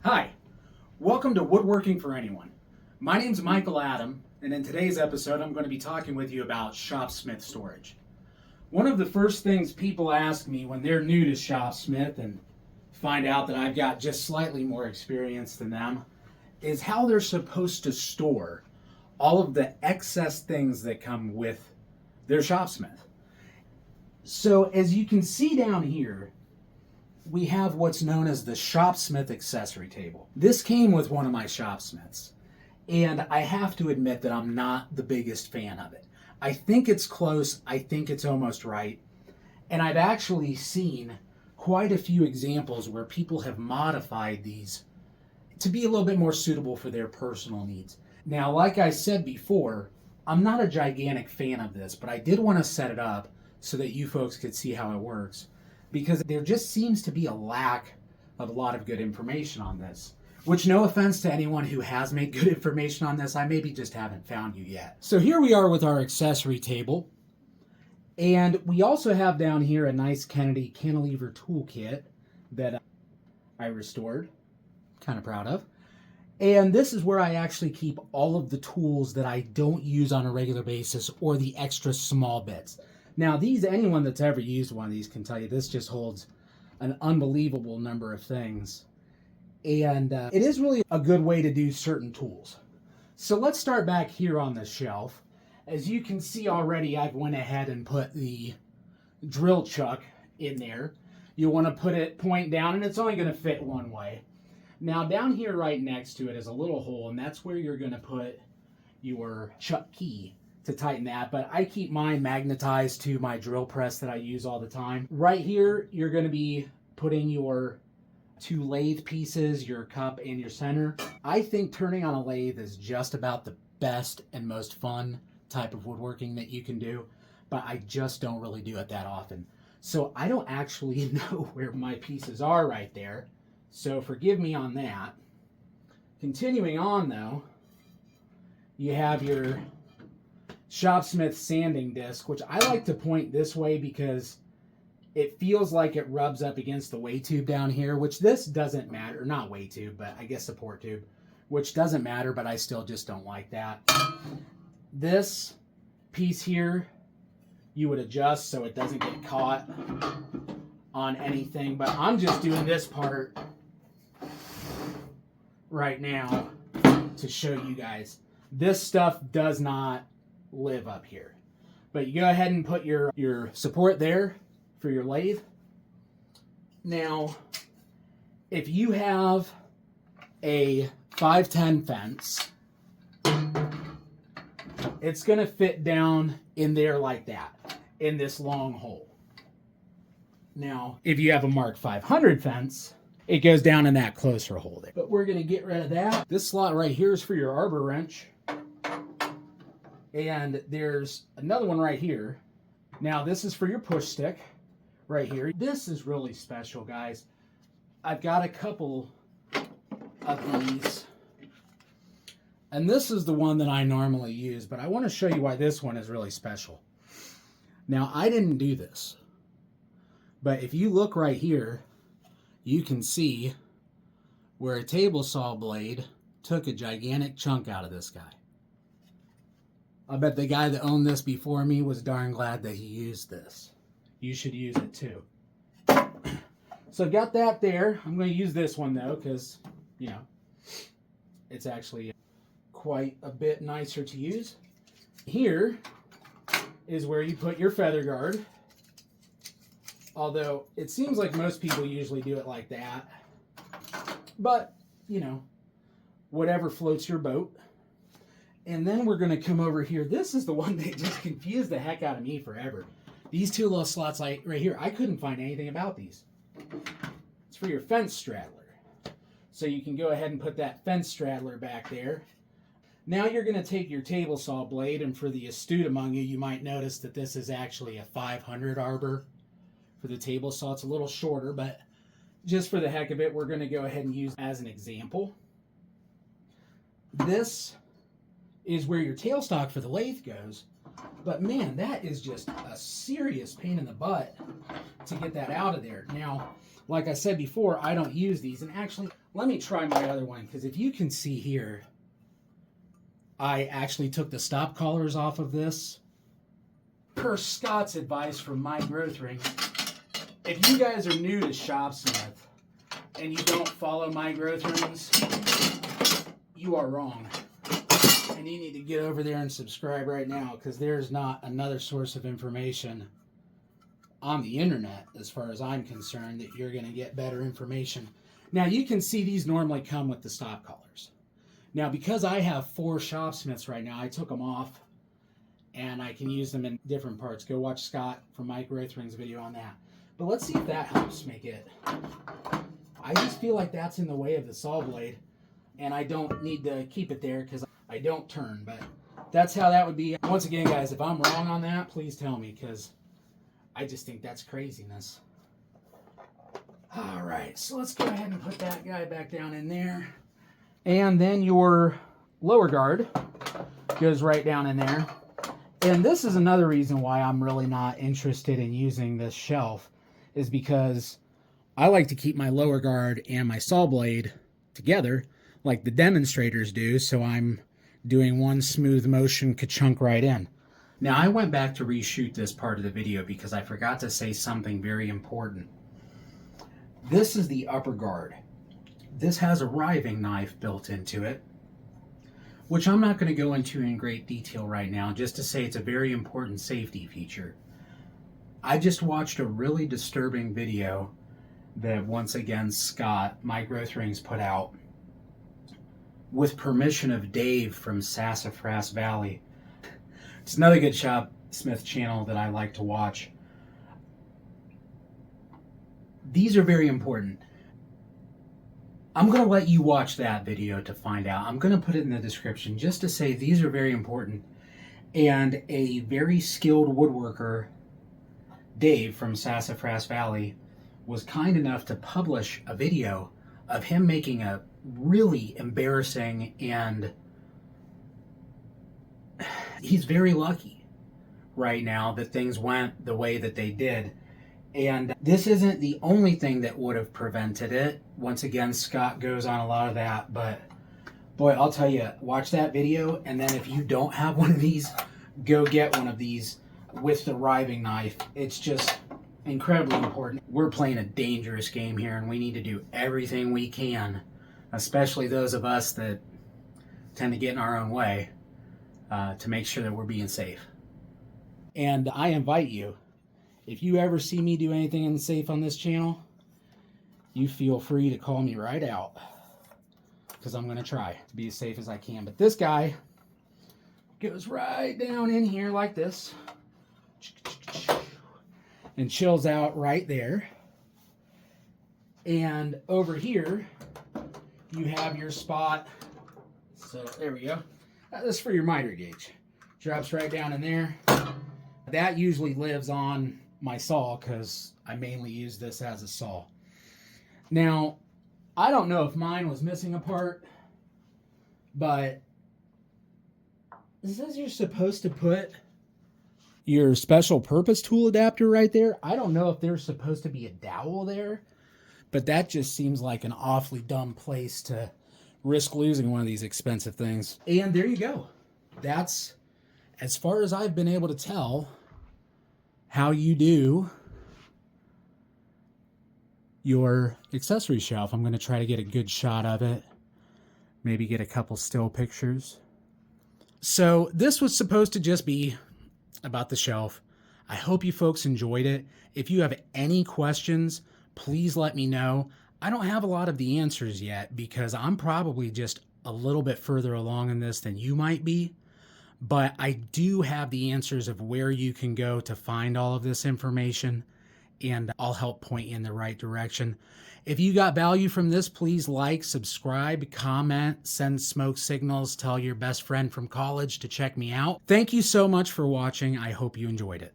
Hi, welcome to Woodworking for Anyone. My name's Michael Adam, and in today's episode I'm going to be talking with you about Shopsmith storage. One of the first things people ask me when they're new to Shopsmith and find out that I've got just slightly more experience than them is how they're supposed to store all of the excess things that come with their Shopsmith. So as you can see down here, we have what's known as the Shopsmith Accessory Table. This came with one of my Shopsmiths, and I have to admit that I'm not the biggest fan of it. I think it's close, I think it's almost right, and I've actually seen quite a few examples where people have modified these to be a little bit more suitable for their personal needs. Now, like I said before, I'm not a gigantic fan of this, but I did want to set it up so that you folks could see how it works, because there just seems to be a lack of a lot of good information on this. Which, no offense to anyone who has made good information on this, I maybe just haven't found you yet. So here we are with our accessory table. And we also have down here a nice Kennedy cantilever toolkit that I restored. Kind of proud of. And this is where I actually keep all of the tools that I don't use on a regular basis or the extra small bits. Now anyone that's ever used one of these can tell you this just holds an unbelievable number of things. And it is really a good way to do certain tools. So let's start back here on the shelf. As you can see already, I've went ahead and put the drill chuck in there. You want to put it point down, and it's only going to fit one way. Now down here right next to it is a little hole, and that's where you're going to put your chuck key to tighten that, but I keep mine magnetized to my drill press that I use all the time. Right here, you're going to be putting your two lathe pieces, your cup and your center. I think turning on a lathe is just about the best and most fun type of woodworking that you can do, but I just don't really do it that often. So I don't actually know where my pieces are right there, so forgive me on that. Continuing on though, you have your Shopsmith sanding disc, which I like to point this way because it feels like it rubs up against the way tube down here, which this doesn't matter. Not way tube, but I guess support tube, which doesn't matter, but I still just don't like that. This piece here, you would adjust so it doesn't get caught on anything, but I'm just doing this part right now to show you guys. This stuff does not live up here. But you go ahead and put your support there for your lathe. Now, if you have a 510 fence, it's going to fit down in there like that, in this long hole. Now, if you have a Mark 500 fence, it goes down in that closer hole there. But we're going to get rid of that. This slot right here is for your arbor wrench. And there's another one right here. Now this is for your push stick right here. This is really special, guys. I've got a couple of these. And this is the one that I normally use, but I want to show you why this one is really special. Now, I didn't do this, but if you look right here, you can see where a table saw blade took a gigantic chunk out of this guy. I bet the guy that owned this before me was darn glad that he used this. You should use it too. So I've got that there. I'm going to use this one though, because, you know, it's actually quite a bit nicer to use. Here is where you put your feather guard. Although it seems like most people usually do it like that. But, you know, whatever floats your boat. And then we're going to come over here. This is the one that just confused the heck out of me forever. These two little slots right here, I couldn't find anything about these. It's for your fence straddler. So you can go ahead and put that fence straddler back there. Now you're going to take your table saw blade, and for the astute among you, you might notice that this is actually a 500 arbor for the table saw. It's a little shorter, but just for the heck of it, we're going to go ahead and use as an example. This is where your tailstock for the lathe goes, But man, that is just a serious pain in the butt to get that out of there. Now, like I said before, I don't use these. And actually, let me try my other one, because if you can see here, I actually took the stop collars off of this. Per Scott's advice from My Growth Ring, if you guys are new to Shopsmith and you don't follow My Growth Rings, you are wrong. And you need to get over there and subscribe right now, because there's not another source of information on the internet, as far as I'm concerned, that you're going to get better information. Now, you can see these normally come with the stop collars. Now, because I have 4 Shopsmiths right now, I took them off, and I can use them in different parts. Go watch Scott from My Growth Rings video on that. But let's see if that helps make it. I just feel like that's in the way of the saw blade, and I don't need to keep it there because I don't turn, but that's how that would be. Once again, guys, if I'm wrong on that, please tell me, because I just think that's craziness. All right, so let's go ahead and put that guy back down in there. And then your lower guard goes right down in there. And this is another reason why I'm really not interested in using this shelf, is because I like to keep my lower guard and my saw blade together like the demonstrators do, so I'm doing one smooth motion ka-chunk right in. Now, I went back to reshoot this part of the video because I forgot to say something very important. This is the upper guard. This has a riving knife built into it, which I'm not going to go into in great detail right now, just to say it's a very important safety feature. I just watched a really disturbing video that, once again, Scott, My Growth Rings, put out with permission of Dave from Sassafras Valley. It's another good Shopsmith channel that I like to watch. These are very important. I'm going to let you watch that video to find out. I'm going to put it in the description just to say these are very important. And a very skilled woodworker, Dave from Sassafras Valley, was kind enough to publish a video of him making a really embarrassing, and he's very lucky right now that things went the way that they did. And this isn't the only thing that would have prevented it. Once again, Scott goes on a lot of that, but boy, I'll tell you, watch that video, and then if you don't have one of these, go get one of these with the riving knife. It's just incredibly important. We're playing a dangerous game here, and we need to do everything we can, especially those of us that tend to get in our own way, to make sure that we're being safe. And I invite you, if you ever see me do anything unsafe on this channel, you feel free to call me right out, because I'm going to try to be as safe as I can. But this guy goes right down in here like this and chills out right there. And over here, you have your spot. So there we go. This is for your miter gauge. Drops right down in there. That usually lives on my saw because I mainly use this as a saw. Now, I don't know if mine was missing a part, but it says you're supposed to put your special purpose tool adapter right there. I don't know if there's supposed to be a dowel there, but that just seems like an awfully dumb place to risk losing one of these expensive things. And there you go. That's, as far as I've been able to tell, how you do your accessory shelf. I'm going to try to get a good shot of it. Maybe get a couple still pictures. So this was supposed to just be about the shelf. I hope you folks enjoyed it. If you have any questions, please let me know. I don't have a lot of the answers yet because I'm probably just a little bit further along in this than you might be. But I do have the answers of where you can go to find all of this information, and I'll help point you in the right direction. If you got value from this, please like, subscribe, comment, send smoke signals, tell your best friend from college to check me out. Thank you so much for watching. I hope you enjoyed it.